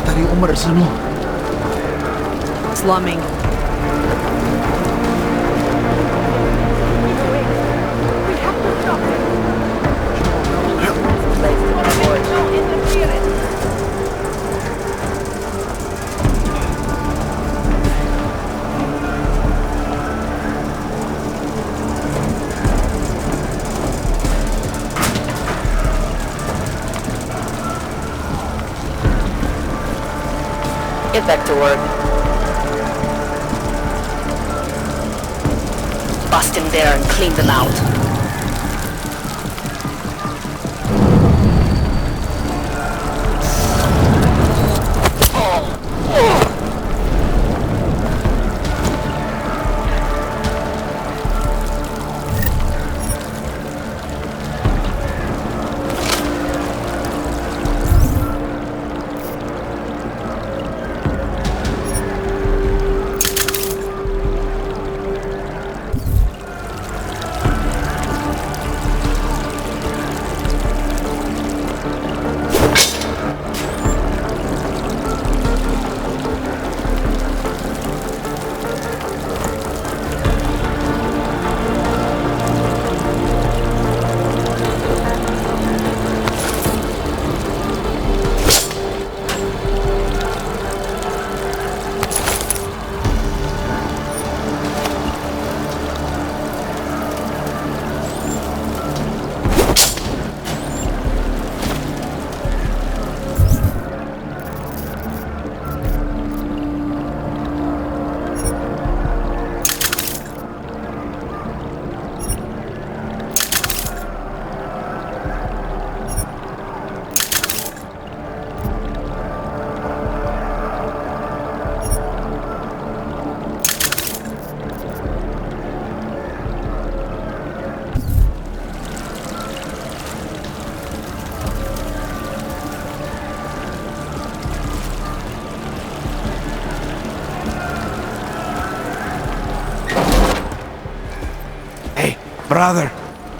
tahtari umar mo. Slumming. Get back to work. Bust in there and clean them out. Brother,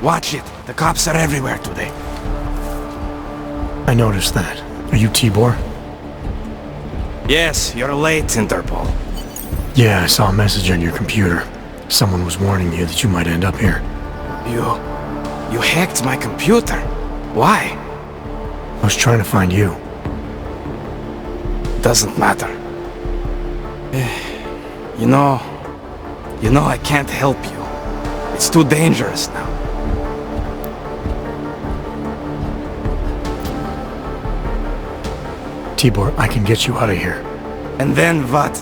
watch it. The cops are everywhere today. I noticed that. Are you Tibor? Yes, you're late, Interpol. Yeah, I saw a message on your computer. Someone was warning you that you might end up here. You hacked my computer. Why? I was trying to find you. Doesn't matter. You know, I can't help you. It's too dangerous now. Tibor, I can get you out of here. And then what?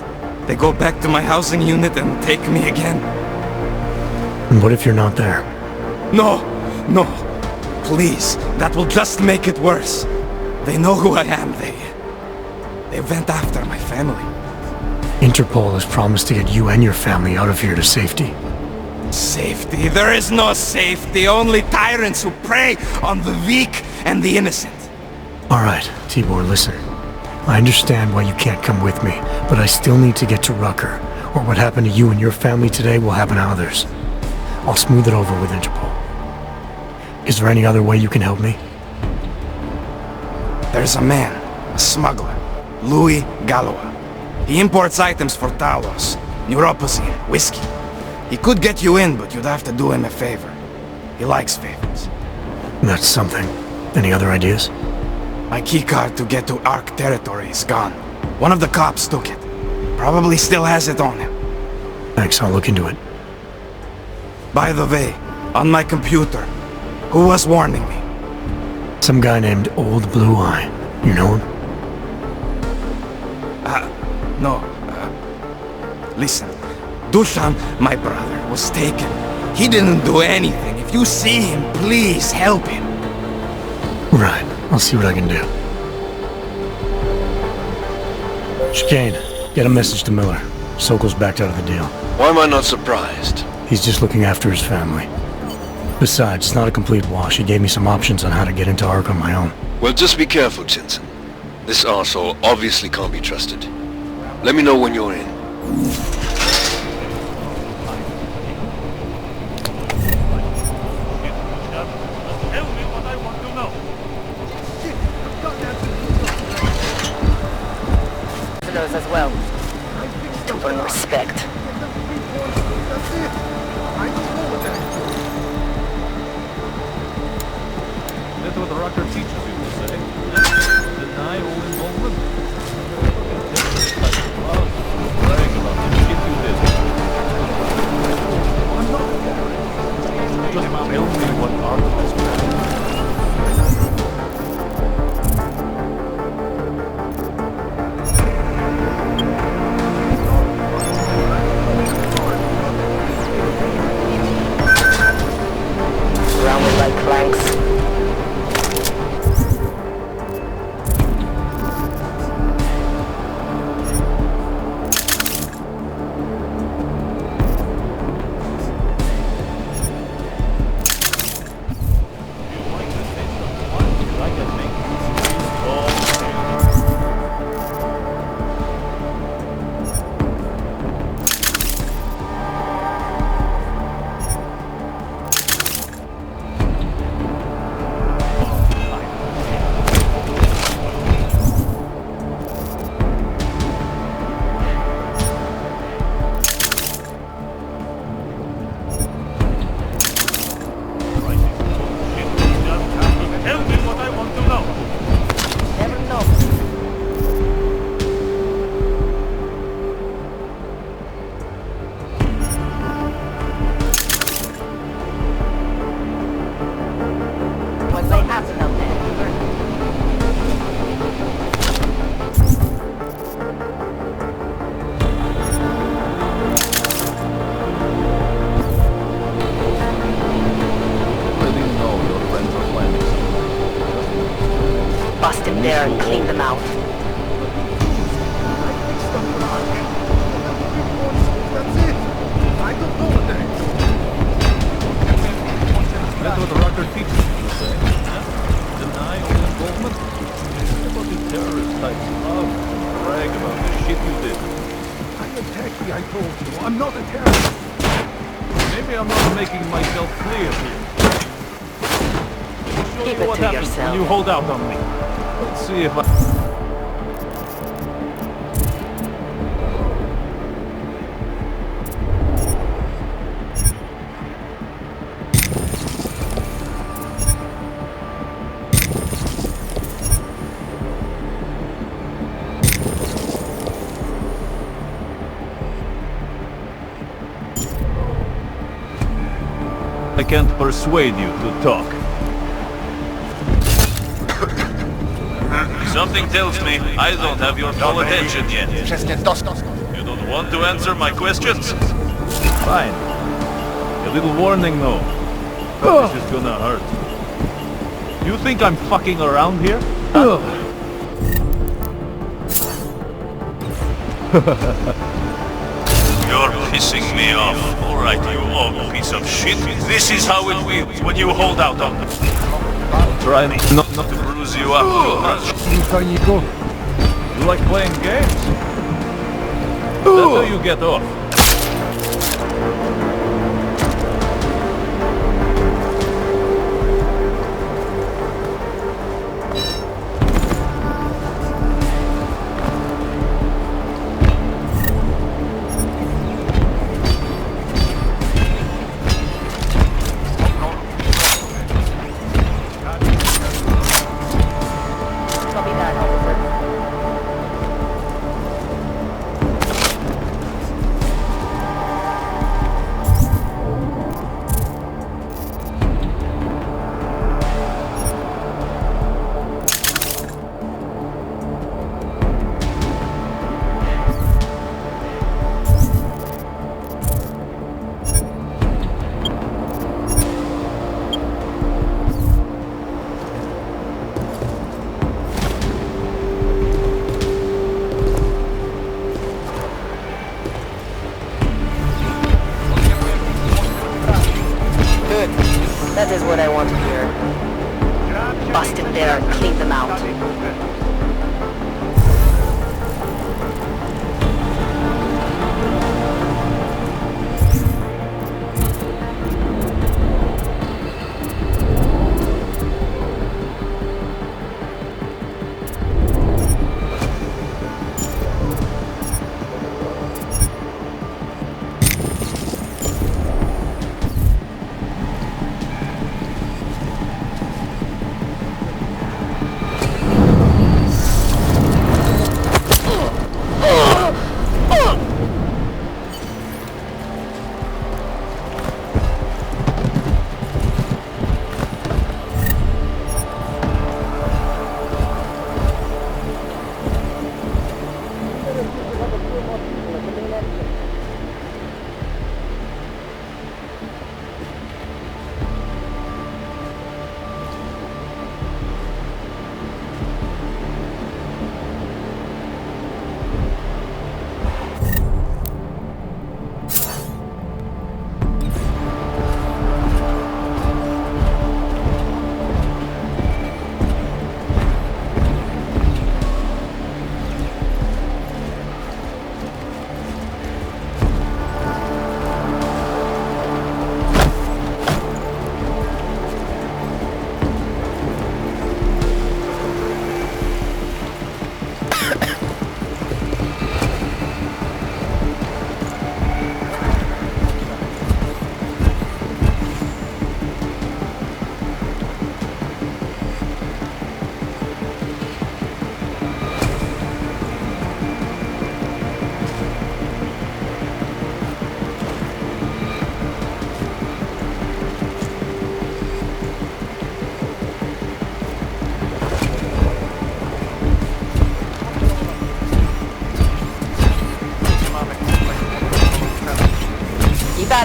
They go back to my housing unit and take me again? And what if you're not there? No! Please, that will just make it worse. They know who I am. They went after my family. Interpol has promised to get you and your family out of here to safety. Safety? There is no safety. Only tyrants who prey on the weak and the innocent. Alright, Tibor, listen. I understand why you can't come with me, but I still need to get to Rucker, or what happened to you and your family today will happen to others. I'll smooth it over with Interpol. Is there any other way you can help me? There's a man, a smuggler, Louis Galois. He imports items for Talos, neuropozyne, whiskey. He could get you in, but you'd have to do him a favor. He likes favors. That's something. Any other ideas? My keycard to get to Ark territory is gone. One of the cops took it. Probably still has it on him. Thanks, I'll look into it. By the way, on my computer, who was warning me? Some guy named Old Blue Eye. You know him? No. Listen. Dushan, my brother, was taken. He didn't do anything. If you see him, please help him. Right. I'll see what I can do. Chicane, get a message to Miller. Sokol's backed out of the deal. Why am I not surprised? He's just looking after his family. Besides, it's not a complete wash. He gave me some options on how to get into Ark on my own. Well, just be careful, Jensen. This arsehole obviously can't be trusted. Let me know when you're in. Eidos as well. To earn respect. That's what the rocker teaches you to say. Deny all involvement. Brag about the shit you did. I'm not a terrorist. Just tell me what part of this plan. Rounded like planks. There and clean them out. That's what the rocker teaches you to say. Deny all involvement. What do terrorist types love? Brag about the shit you did. I'm a techie, I told you. I'm not a terrorist. Maybe I'm not making myself clear here. Let me show Keep you it what to happens yourself. when you hold out on me. Let's see if I... I can't persuade you to talk. Something tells me I don't have your full attention yet. You don't want to answer my questions? Fine. A little warning though. This is gonna hurt. You think I'm fucking around here? You're pissing me off. Alright, you old piece of shit. This is how it feels when you hold out on them. I'll try not to bruise you up too much. You like playing games? That's how you get off. Copy that, officer. That is what I want to hear. Bust in there and clean them out.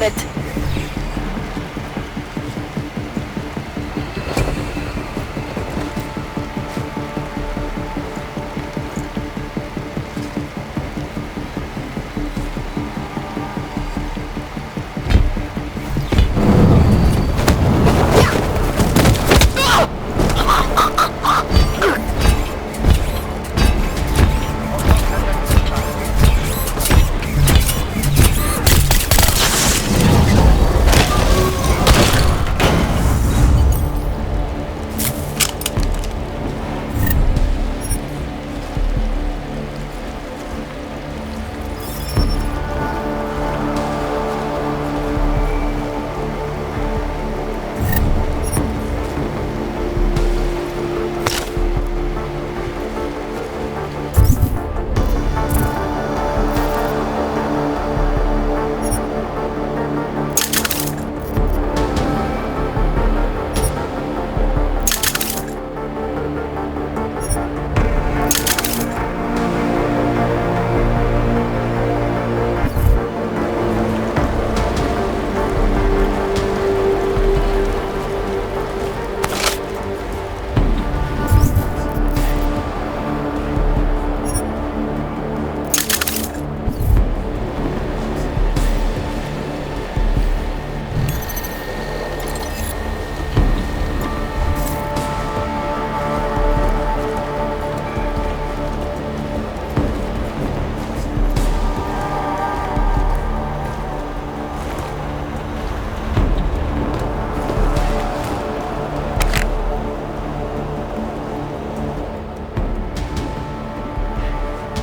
got it.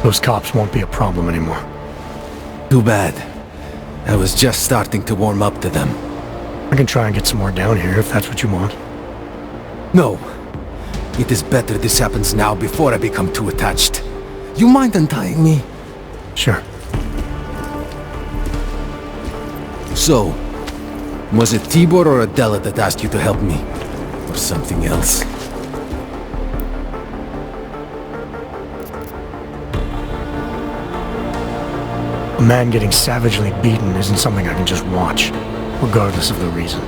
Those cops won't be a problem anymore. Too bad. I was just starting to warm up to them. I can try and get some more down here if that's what you want. No. It is better this happens now before I become too attached. You mind untying me? Sure. So, was it Tibor or Adela that asked you to help me? Or something else? A man getting savagely beaten isn't something I can just watch, regardless of the reason.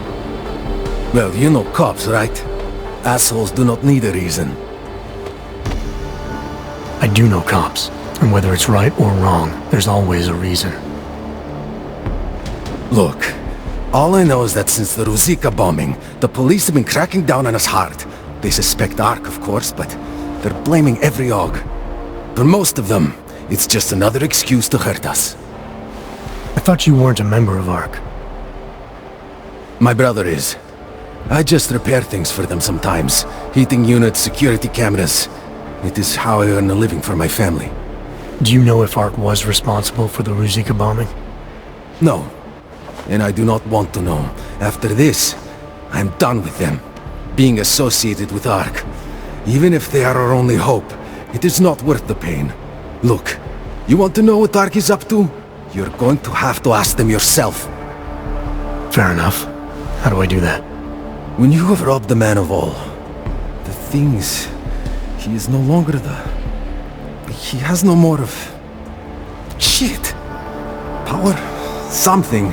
Well, you know cops, right? Assholes do not need a reason. I do know cops, and whether it's right or wrong, there's always a reason. Look, all I know is that since the Ruzicka bombing, the police have been cracking down on us hard. They suspect Ark, of course, but they're blaming every og. For most of them, it's just another excuse to hurt us. I thought you weren't a member of Ark. My brother is. I just repair things for them sometimes. Heating units, security cameras. It is how I earn a living for my family. Do you know if Ark was responsible for the Ruzicka bombing? No. And I do not want to know. After this, I'm done with them. Being associated with Ark. Even if they are our only hope, it is not worth the pain. Look, you want to know what Ark is up to? You're going to have to ask them yourself. Fair enough. How do I do that? When you have robbed the man of all, the things... He is no longer the... He has no more of... Shit! Power... Something...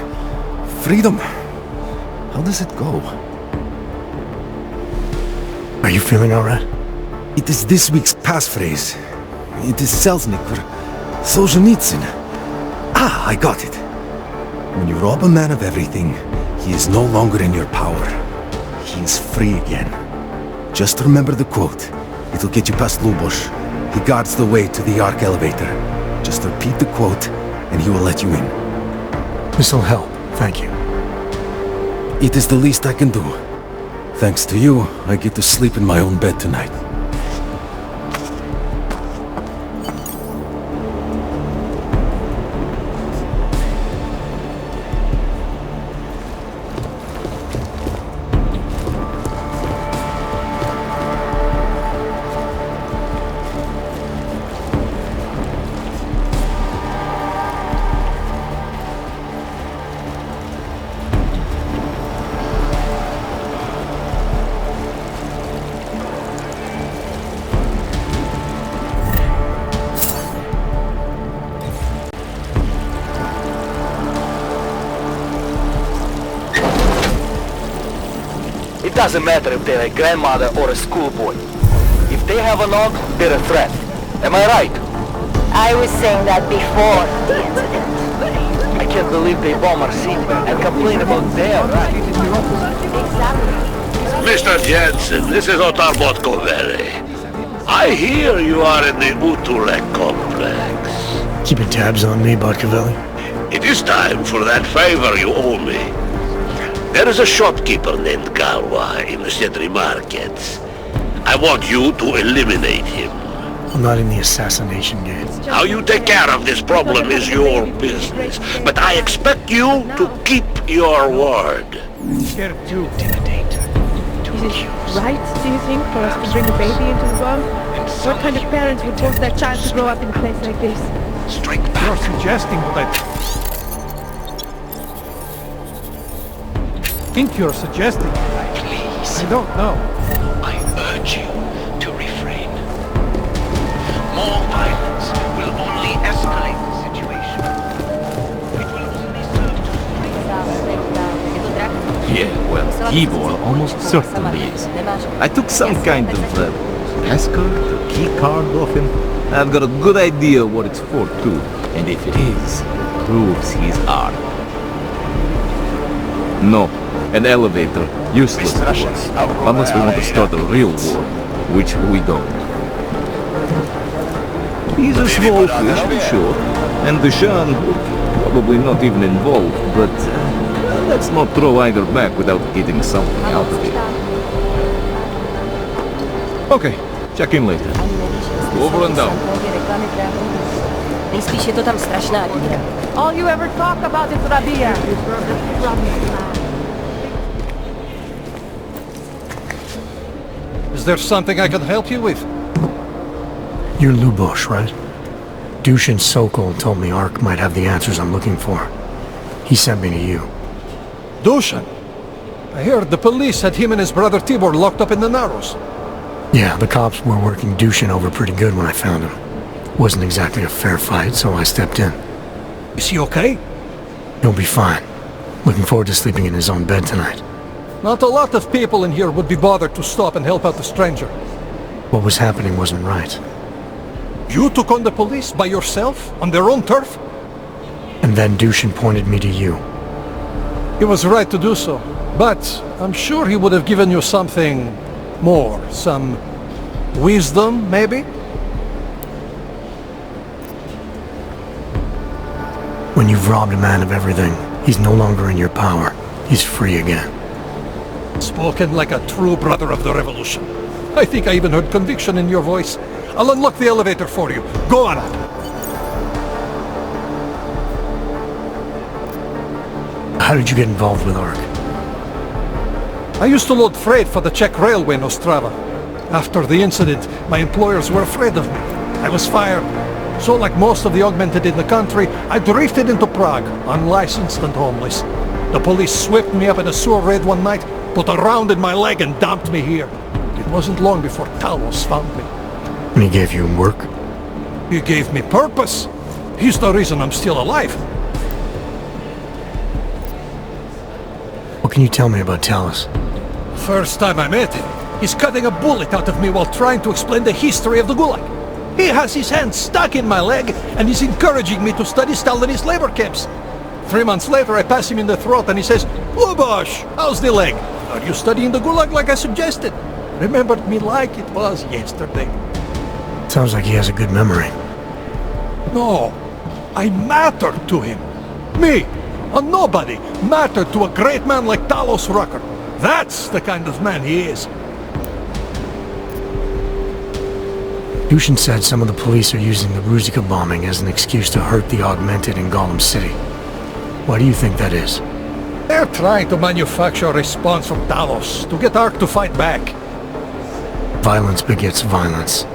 Freedom... How does it go? Are you feeling alright? It is this week's passphrase. It is Selznick or Solzhenitsyn. Ah, I got it. When you rob a man of everything, he is no longer in your power. He is free again. Just remember the quote. It'll get you past Lubosh. He guards the way to the Ark elevator. Just repeat the quote, and he will let you in. This'll help, thank you. It is the least I can do. Thanks to you, I get to sleep in my own bed tonight. Doesn't matter if they're a grandmother or a schoolboy. If they have a nog, they're a threat. Am I right? I was saying that before the incident. I can't believe they bomb our city and complain about their right. Exactly. Mr. Jensen, this is Otar Botkovere. I hear you are in the Utulek complex. Keeping tabs on me, Botkovelli? It is time for that favor you owe me. There is a shopkeeper named Galwa in the Sedri markets. I want you to eliminate him. I'm not in the assassination game. How you take care of this problem is your business, but I expect you to keep your word. Intimidate. To Is it accuse. right, do you think, for us to bring a baby into the world? What kind of parents would force their child to grow up in a place like this? Strike back. You're suggesting what I think you're suggesting. Please, I don't know. I urge you to refrain. More violence will only escalate the situation. It will only serve to... Yeah, well, Ivor almost certainly is. I took some kind of passcode, key card off him. I've got a good idea what it's for too. And if it is, it proves he's armed. No, an elevator, useless to us. Unless we want to start a real war, which we don't. He's a small fish, sure. And Deshaun, probably not even involved, but let's not throw either back without getting something out of it. Okay, check in later. Over and down. Nejspíš je to tam strašná díra. All you ever talk about is Rabia. Is there something I can help you with? You're Lubosh, right? Dushin Sokol told me Ark might have the answers I'm looking for. He sent me to you. Dushan. I heard the police had him and his brother Tibor locked up in the Narrows. Yeah, the cops were working Dushin over pretty good when I found him. Wasn't exactly a fair fight, so I stepped in. Is he okay? He'll be fine. Looking forward to sleeping in his own bed tonight. Not a lot of people in here would be bothered to stop and help out the stranger. What was happening wasn't right. You took on the police by yourself, on their own turf? And then Dushin pointed me to you. He was right to do so, but I'm sure he would have given you something more. Some wisdom, maybe? When you've robbed a man of everything, he's no longer in your power. He's free again. Spoken like a true brother of the revolution. I think I even heard conviction in your voice. I'll unlock the elevator for you. Go on up. How did you get involved with Ark? I used to load freight for the Czech railway in Ostrava. After the incident, my employers were afraid of me. I was fired. So like most of the augmented in the country, I drifted into Prague, unlicensed and homeless. The police swept me up in a sewer raid one night, put a round in my leg and dumped me here. It wasn't long before Talos found me. And he gave you work? He gave me purpose. He's the reason I'm still alive. What can you tell me about Talos? First time I met him, he's cutting a bullet out of me while trying to explain the history of the Gulag. He has his hand stuck in my leg and he's encouraging me to study Stalinist labor camps. 3 months later, I pass him in the throat and he says, "Lubosh, how's the leg? Are you studying the Gulag like I suggested?" Remembered me like it was yesterday. Sounds like he has a good memory. No, I mattered to him. Me, a nobody, mattered to a great man like Talos Rucker. That's the kind of man he is. Dushin said some of the police are using the Ruzika bombing as an excuse to hurt the Augmented in Gollum City. Why do you think that is? They're trying to manufacture a response from Talos to get Ark to fight back. Violence begets violence.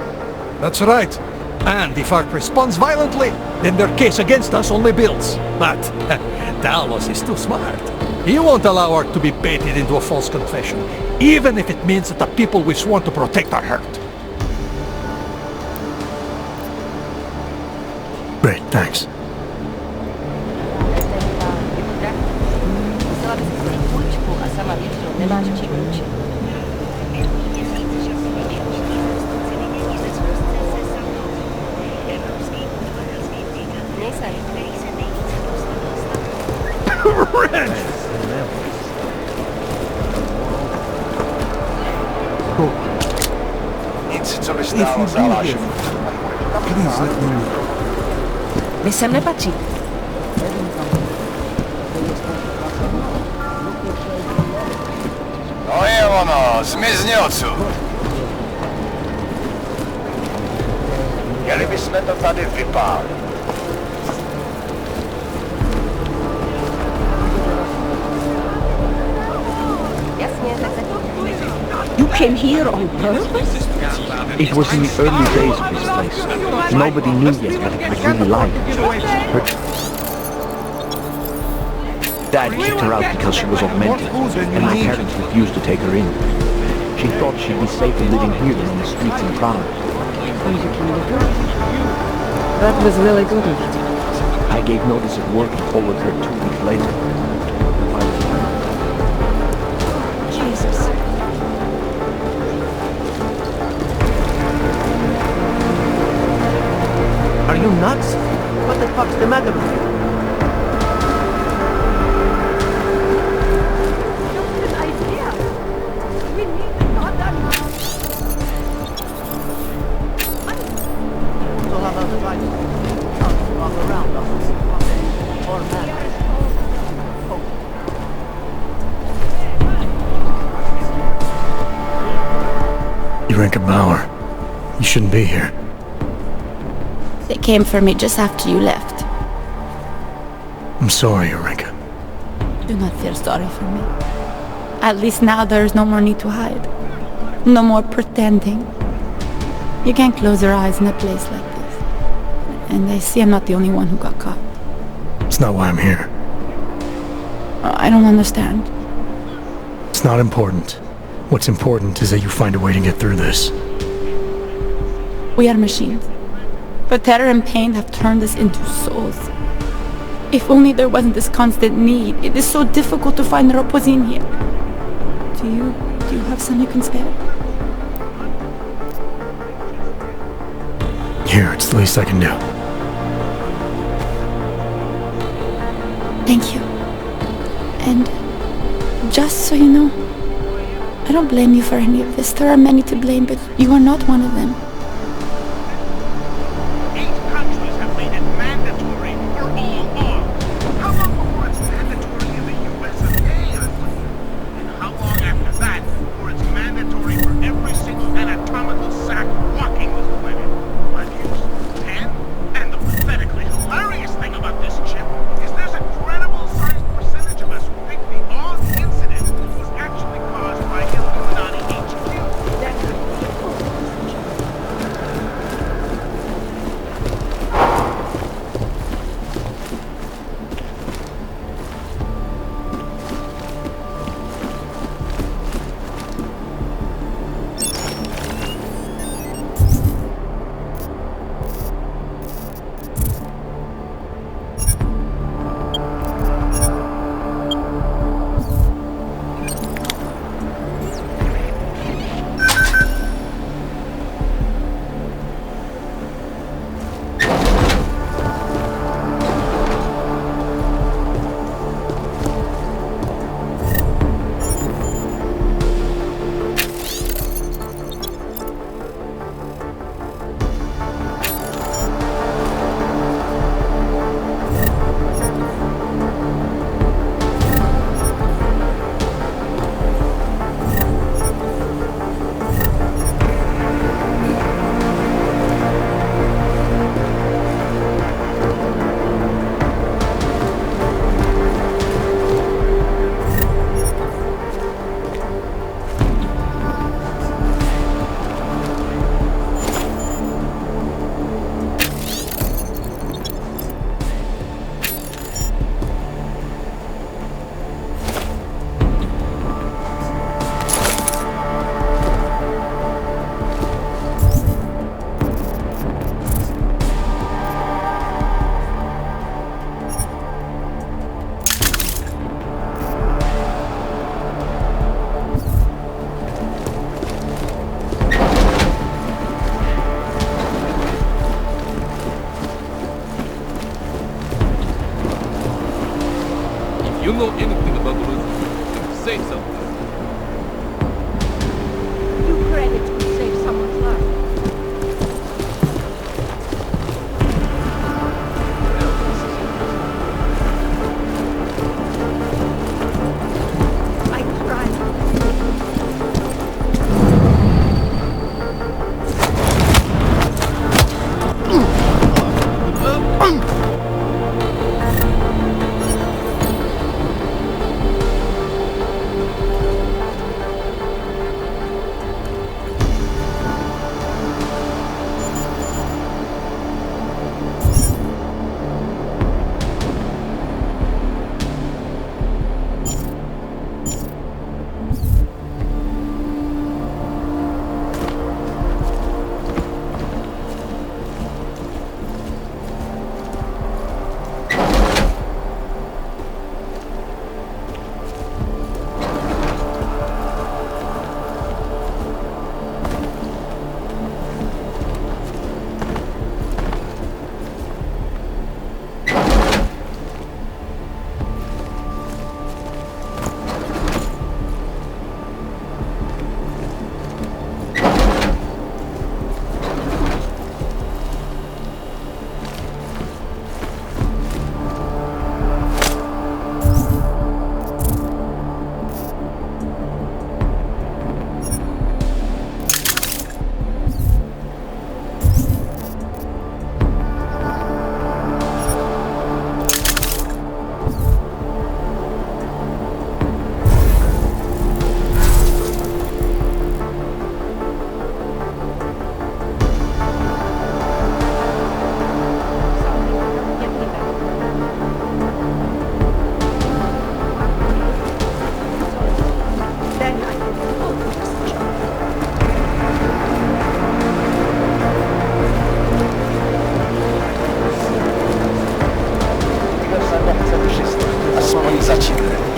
That's right. And if Ark responds violently, then their case against us only builds. But Talos is too smart. He won't allow Ark to be baited into a false confession, even if it means that the people we sworn to protect are hurt. Great, thanks. Mi sem nepatří. No je ono, zmizni odsud. Měli bychom to tady vypálit. You came here on purpose? It was in the early days of this place. Nobody knew yet what it was really like. Dad kicked her out because she was augmented, and my parents refused to take her in. She thought she'd be safer living here than on the streets in Prague. That was really good of you. I gave notice at work and followed her 2 weeks later. Jesus. Are you nuts? What the fuck's the matter with you? Urenka Bauer, you shouldn't be here. They came for me just after you left. I'm sorry, Urenka. Do not feel sorry for me. At least now there is no more need to hide. No more pretending. You can't close your eyes in a place like this. And I see I'm not the only one who got caught. It's not why I'm here. I don't understand. It's not important. What's important is that you find a way to get through this. We are machines. But terror and pain have turned us into souls. If only there wasn't this constant need. It is so difficult to find Roposin here. Do you have some you can spare? Here, it's the least I can do. Thank you. And just so you know, I don't blame you for any of this. There are many to blame, but you are not one of them. 8 countries have made it mandatory for all arms. How long before it's mandatory in the US of A? And how long after that before it's mandatory for every single anatomical sack walking this planet? 5 years? 10? And the pathetically hilarious thing about this chip is there's a credible sized percentage of us who think the odd incident was actually caused by Illuminati HQ. You know anything about Elizabeth? Say something. You credit to save someone's life. I tried.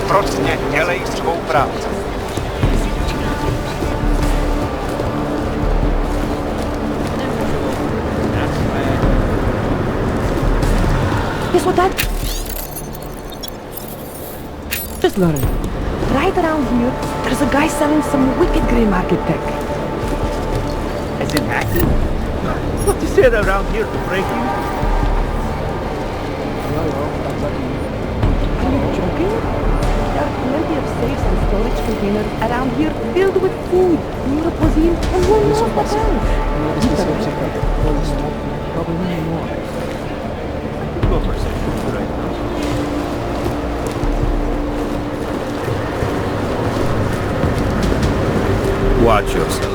Prostě dělej svou práci. Guess what that... Just learn. Right around here, there's a guy selling some wicked grey market tech. As in hacking? No. What is there around here to break in? Are you joking? There are plenty of safes and storage containers around here filled with food, neuropozyne, and who knows what else. Probably more. Go for a second, right now. Watch yourself.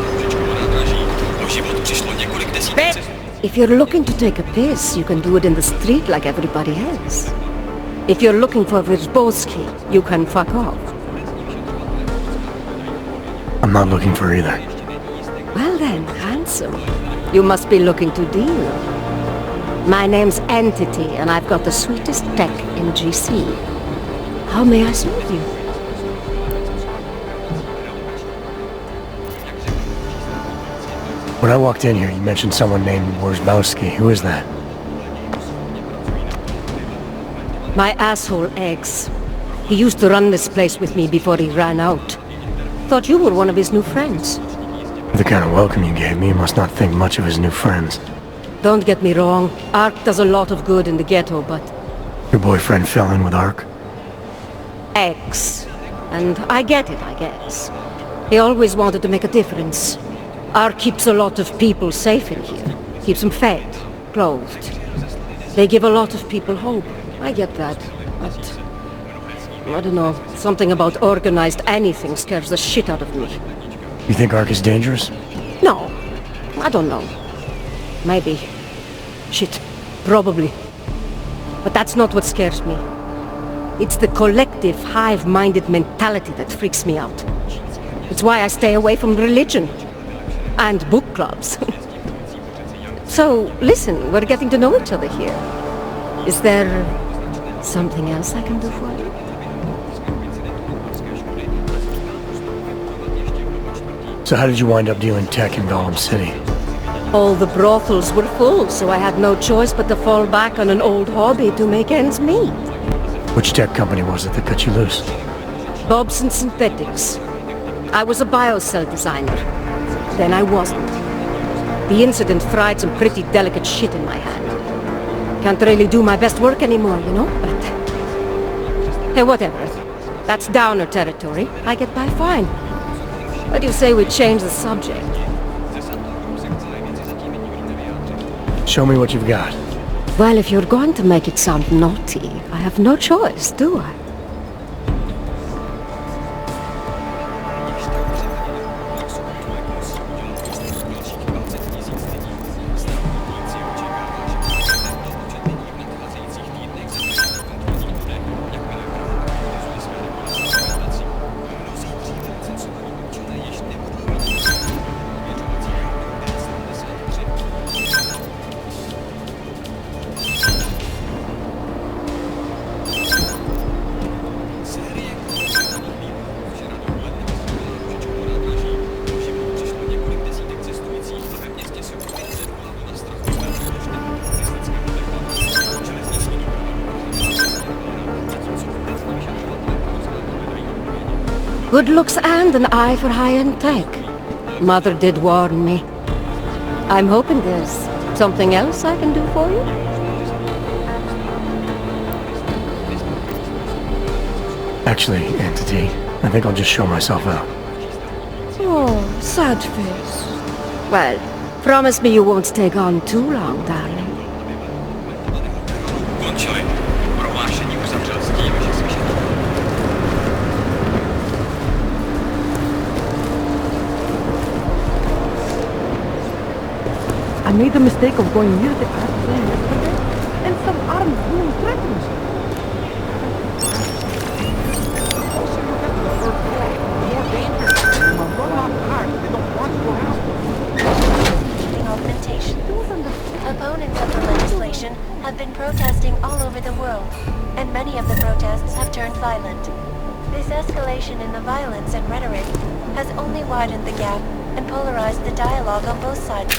If you're looking to take a piss, you can do it in the street like everybody else. If you're looking for Vyrzbowski, you can fuck off. I'm not looking for either. Well then, handsome. You must be looking to deal. My name's Entity, and I've got the sweetest tech in GC. How may I serve you? When I walked in here, you mentioned someone named Wyrzbowski. Who is that? My asshole ex. He used to run this place with me before he ran out. Thought you were one of his new friends. The kind of welcome you gave me, you must not think much of his new friends. Don't get me wrong, Ark does a lot of good in the ghetto, but... Your boyfriend fell in with Ark? Ex. And I get it, I guess. He always wanted to make a difference. Ark keeps a lot of people safe in here. Keeps them fed, clothed. They give a lot of people hope. I get that, but... I don't know, something about organized anything scares the shit out of me. You think Ark is dangerous? No, I don't know. Maybe. Shit, probably. But that's not what scares me. It's the collective, hive-minded mentality that freaks me out. It's why I stay away from religion. And book clubs. So, listen, we're getting to know each other here. Is there something else I can do for you? So how did you wind up dealing tech in Gollum City? All the brothels were full, so I had no choice but to fall back on an old hobby to make ends meet. Which tech company was it that cut you loose? Bobson Synthetics. I was a biocell designer. Then I wasn't. The incident fried some pretty delicate shit in my hand. Can't really do my best work anymore, you know, but... Hey, whatever. That's downer territory. I get by fine. What do you say we change the subject? Show me what you've got. Well, if you're going to make it sound naughty, I have no choice, do I? Good looks and an eye for high-end tech. Mother did warn me. I'm hoping there's something else I can do for you? Actually, Entity, I think I'll just show myself out. Oh, sad face. Well, promise me you won't take on too long, darling. I made the mistake of going near the airplane yesterday, and some armed woman threatened me. Also, you get to the third floor, more dangerous. When you run off cars, they don't want your house. Keeping augmentation. Opponents of the legislation have been protesting all over the world, and many of the protests have turned violent. This escalation in the violence and rhetoric has only widened the gap and polarized the dialogue on both sides.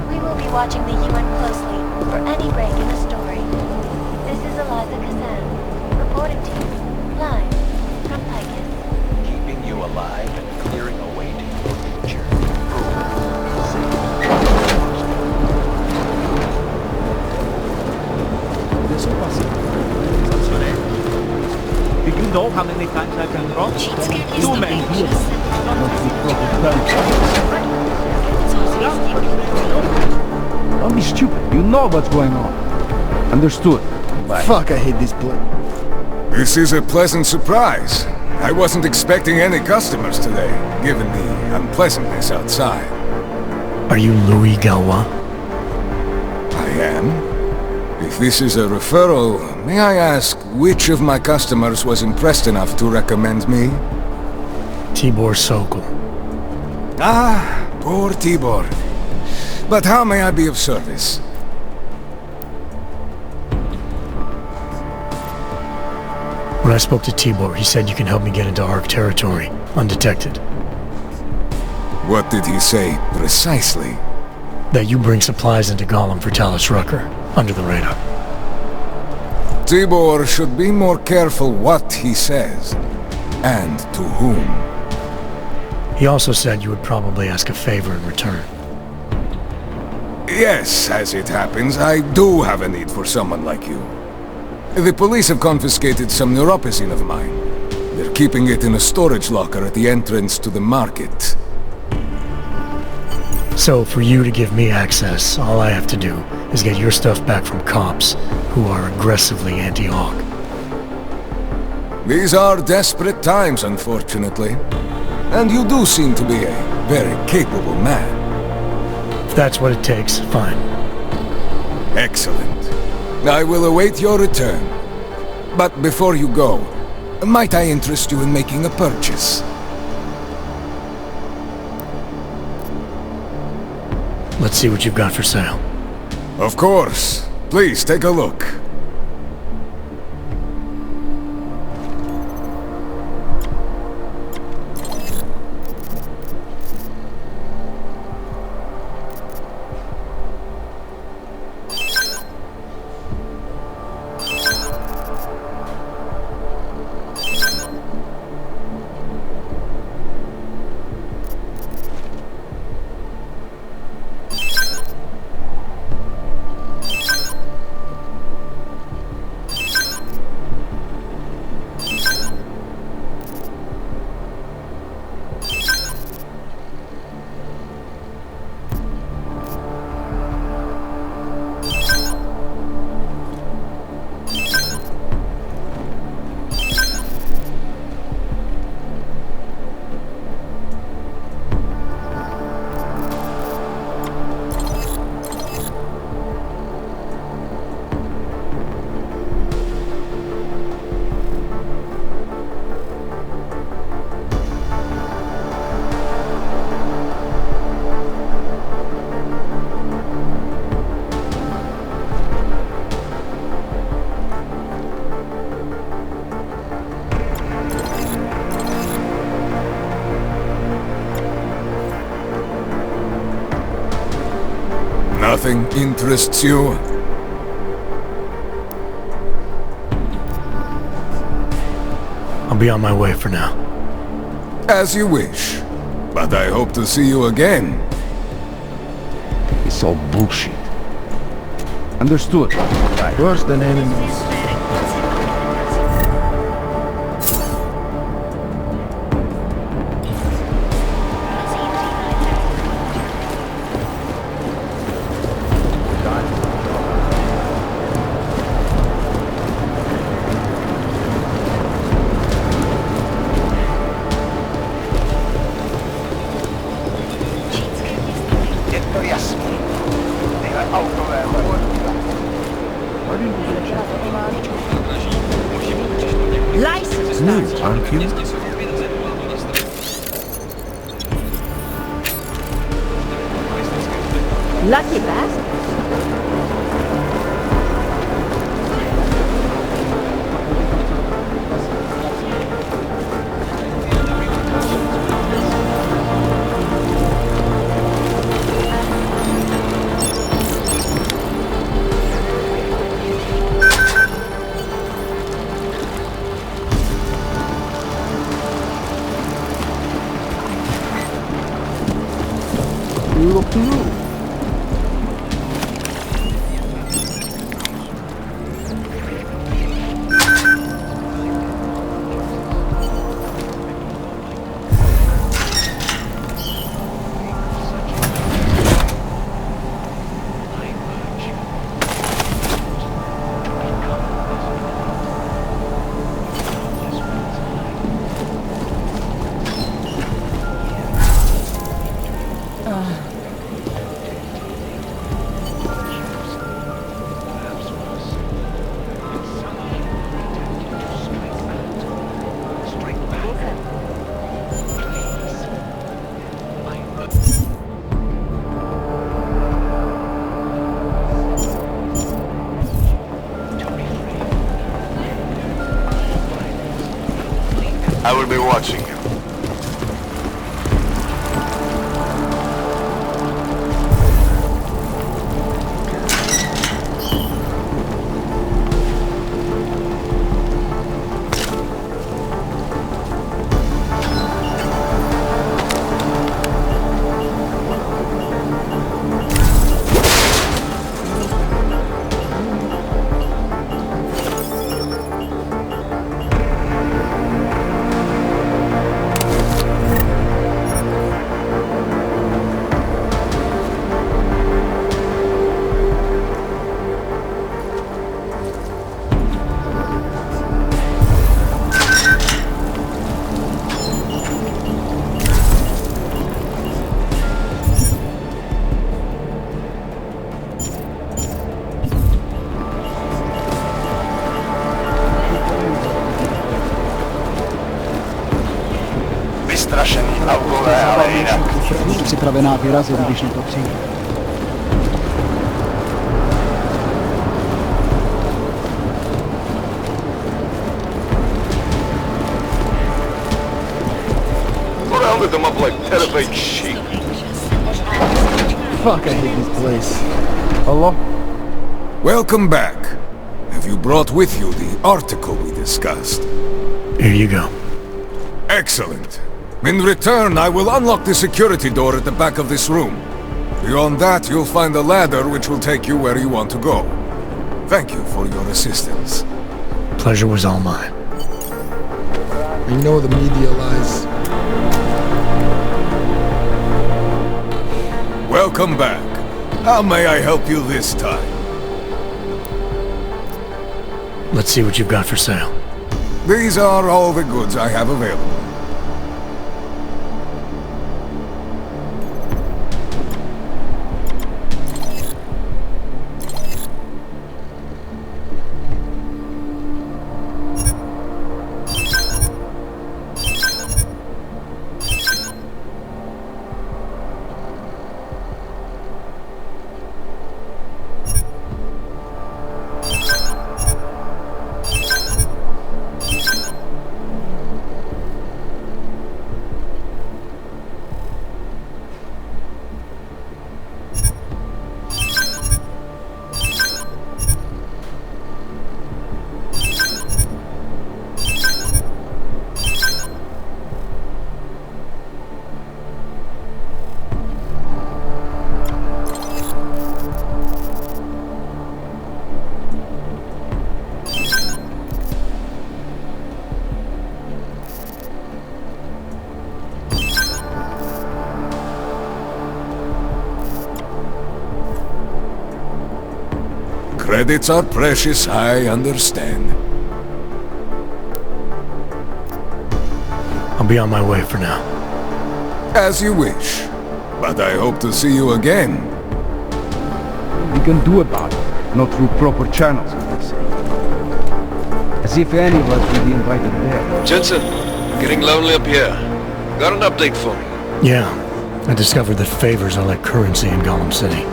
We will be watching the UN closely for any break in the story. This is Eliza Kazan, reporting to you, live from Picus. Keeping you alive and clearing a way to your future. Do you know how many times I've been wrong? Too many. Don't be stupid. You know what's going on. Understood. Bye. Fuck, I hate this place. This is a pleasant surprise. I wasn't expecting any customers today, given the unpleasantness outside. Are you Louis Galois? I am. If this is a referral, may I ask which of my customers was impressed enough to recommend me? Tibor Sokol. Ah, poor Tibor. But how may I be of service? When I spoke to Tibor, he said you can help me get into ARC territory, undetected. What did he say, precisely? That you bring supplies into Gollum for Talos Rucker, under the radar. Tibor should be more careful what he says, and to whom. He also said you would probably ask a favor in return. Yes, as it happens, I do have a need for someone like you. The police have confiscated some neuropozyne of mine. They're keeping it in a storage locker at the entrance to the market. So, for you to give me access, all I have to do is get your stuff back from cops who are aggressively anti-Hawk. These are desperate times, unfortunately. And you do seem to be a very capable man. If that's what it takes, fine. Excellent. I will await your return. But before you go, might I interest you in making a purchase? Let's see what you've got for sale. Of course. Please take a look. Nothing interests you? I'll be on my way for now. As you wish. But I hope to see you again. It's all bullshit. Understood. Worse than enemies. Aren't you? Lucky bastard. Look to you. I will be watching you. Připravená vyrazit, když na to přijde. Rounded them up like terrified sheep. Fuck, I hate this place. Hello? Welcome back. Have you brought with you the article we discussed? Here you go. Excellent. In return, I will unlock the security door at the back of this room. Beyond that, you'll find a ladder which will take you where you want to go. Thank you for your assistance. Pleasure was all mine. I know the media lies. Welcome back. How may I help you this time? Let's see what you've got for sale. These are all the goods I have available. Credits are precious, I understand. I'll be on my way for now. As you wish. But I hope to see you again. We can do about it, not through proper channels, I would say. As if any of us would be invited there. Jensen, getting lonely up here. Got an update for me? Yeah, I discovered that favors are like currency in Gollum City.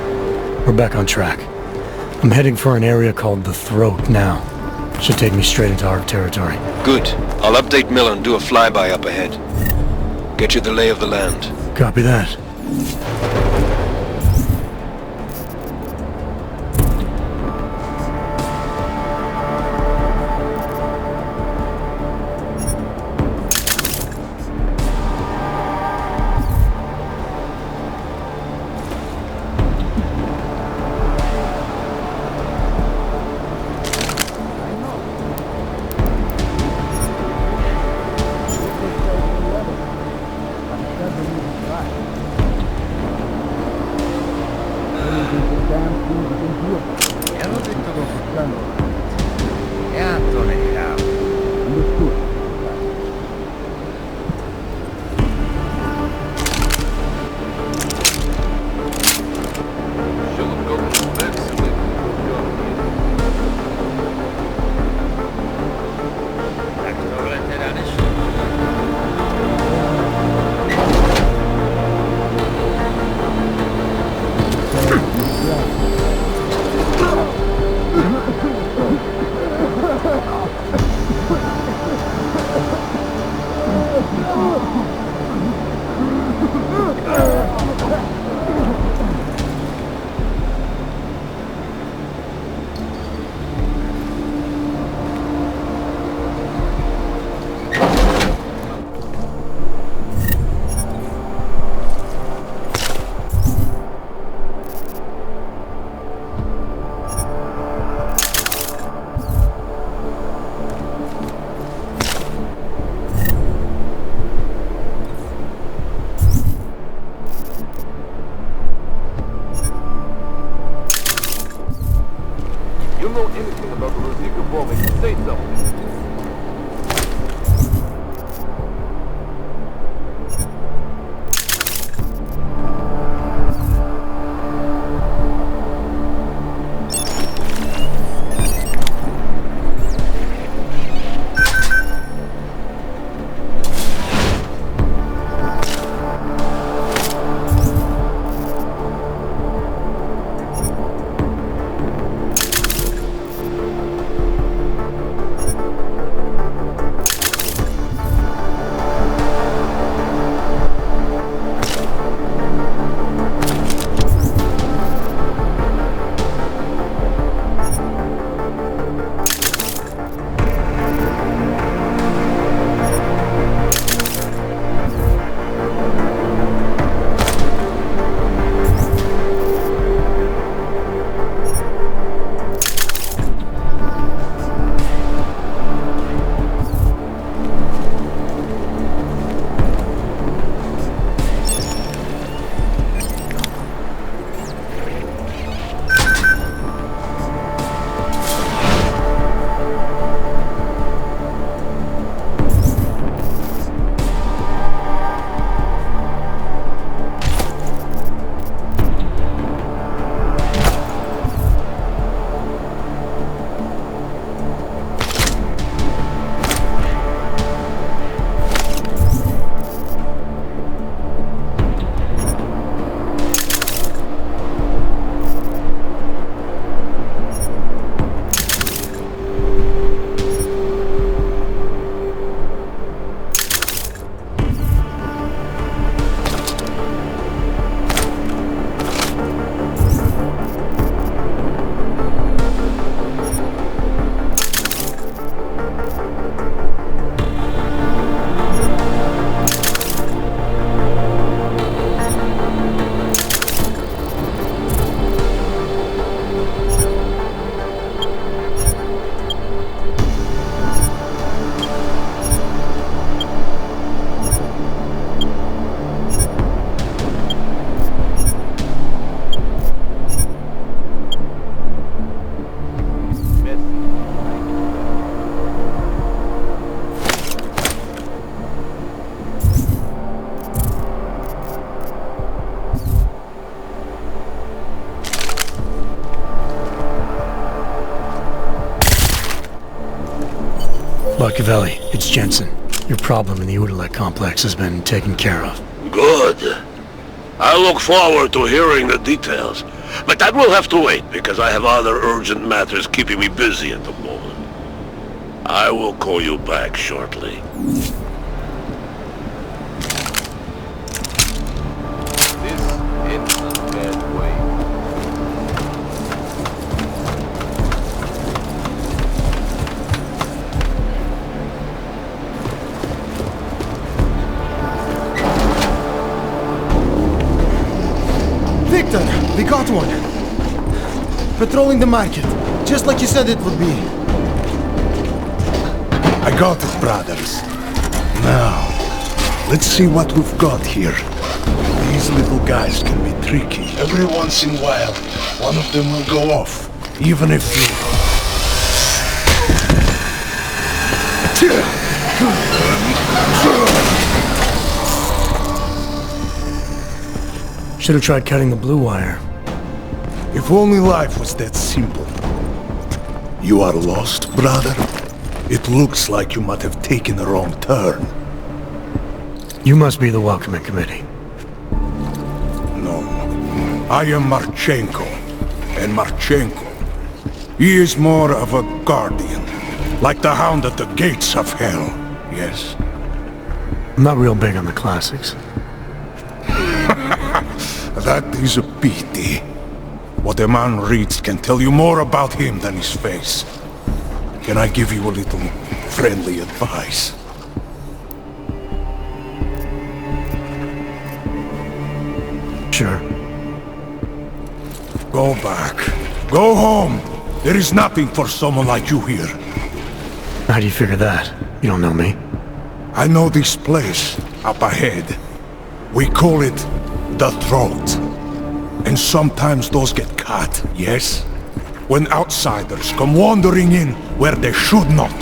We're back on track. I'm heading for an area called the Throat now. Should take me straight into our territory. Good. I'll update Miller and do a flyby up ahead. Get you the lay of the land. Copy that. Barcavelli, it's Jensen. Your problem in the Udalek complex has been taken care of. Good. I look forward to hearing the details. But that will have to wait, because I have other urgent matters keeping me busy at the moment. I will call you back shortly. Victor, we got one. Patrolling the market, just like you said it would be. I got it, brothers. Now, let's see what we've got here. These little guys can be tricky. Every once in a while, one of them will go off, even if you... Should have tried cutting the blue wire. If only life was that simple. You are lost, brother? It looks like you might have taken a wrong turn. You must be the welcoming committee. No. I am Marchenko. And Marchenko, he is more of a guardian. Like the hound at the gates of hell, yes? I'm not real big on the classics. That is a pity. What a man reads can tell you more about him than his face. Can I give you a little friendly advice? Sure. Go back. Go home. There is nothing for someone like you here. How do you figure that? You don't know me. I know this place, up ahead. We call it the Throat. And sometimes those get cut, yes? When outsiders come wandering in where they should not.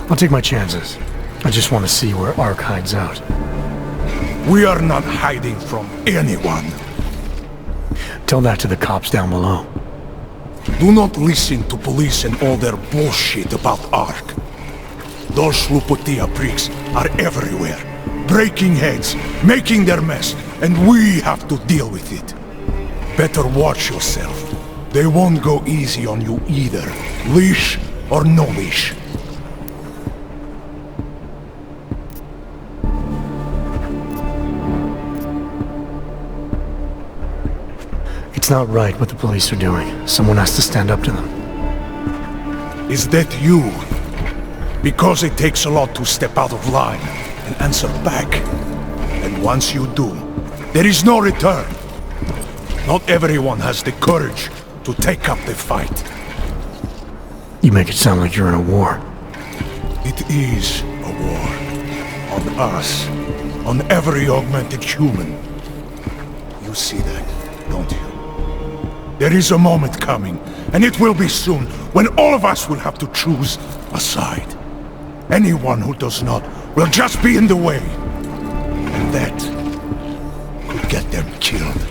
I'll take my chances. I just want to see where Ark hides out. We are not hiding from anyone. Tell that to the cops down below. Do not listen to police and all their bullshit about Ark. Those Slupotia pricks are everywhere. Breaking heads, making their mess, and we have to deal with it. Better watch yourself. They won't go easy on you either. Leash or no leash. It's not right what the police are doing. Someone has to stand up to them. Is that you? Because it takes a lot to step out of line and answer back. And once you do, there is no return. Not everyone has the courage to take up the fight. You make it sound like you're in a war. It is a war. On us. On every augmented human. You see that, don't you? There is a moment coming, and it will be soon, when all of us will have to choose a side. Anyone who does not will just be in the way. And that could get them killed.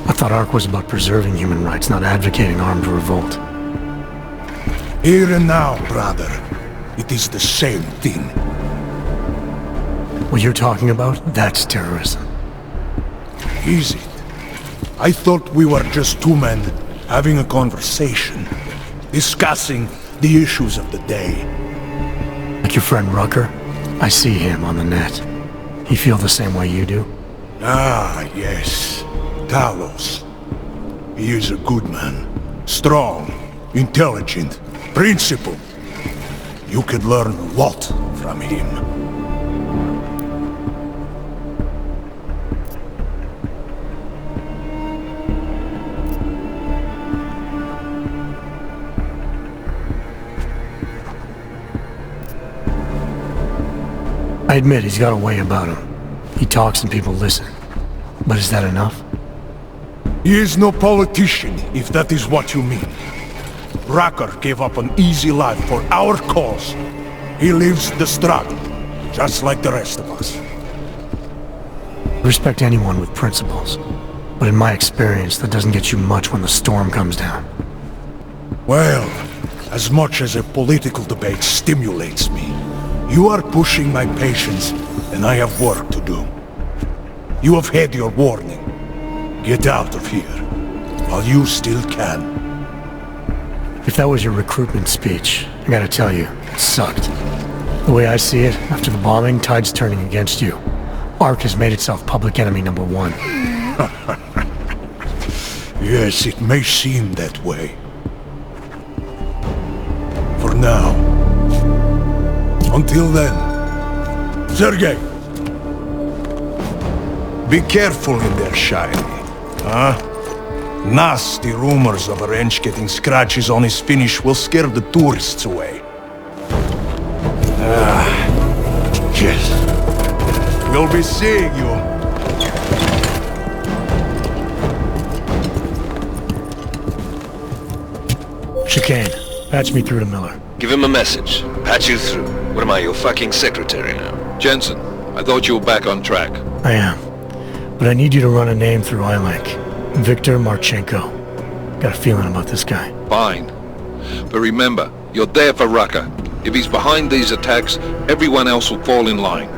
I thought Ark was about preserving human rights, not advocating armed revolt. Here and now, brother, it is the same thing. What you're talking about, that's terrorism. Is it? I thought we were just two men having a conversation, discussing the issues of the day. Like your friend Rucker? I see him on the net. He feel the same way you do? Ah, yes. Talos. He is a good man. Strong, intelligent, principled. You could learn a lot from him. I admit he's got a way about him. He talks and people listen. But is that enough? He is no politician, if that is what you mean. Rucker gave up an easy life for our cause. He lives the struggle, just like the rest of us. I respect anyone with principles. But in my experience, that doesn't get you much when the storm comes down. Well, as much as a political debate stimulates me. You are pushing my patience, and I have work to do. You have had your warning. Get out of here, while you still can. If that was your recruitment speech, I gotta tell you, it sucked. The way I see it, after the bombing, tide's turning against you. ARC has made itself public enemy number 1. Yes, it may seem that way. For now. Until then. Sergei! Be careful in there, Shiny. Huh? Nasty rumors of a wrench getting scratches on his finish will scare the tourists away. Yes. We'll be seeing you. Chicane, patch me through to Miller. Give him a message. Patch you through. What am I, your fucking secretary now? Jensen, I thought you were back on track. I am. But I need you to run a name through iLink. Victor Marchenko. Got a feeling about this guy. Fine. But remember, you're there for Rucker. If he's behind these attacks, everyone else will fall in line.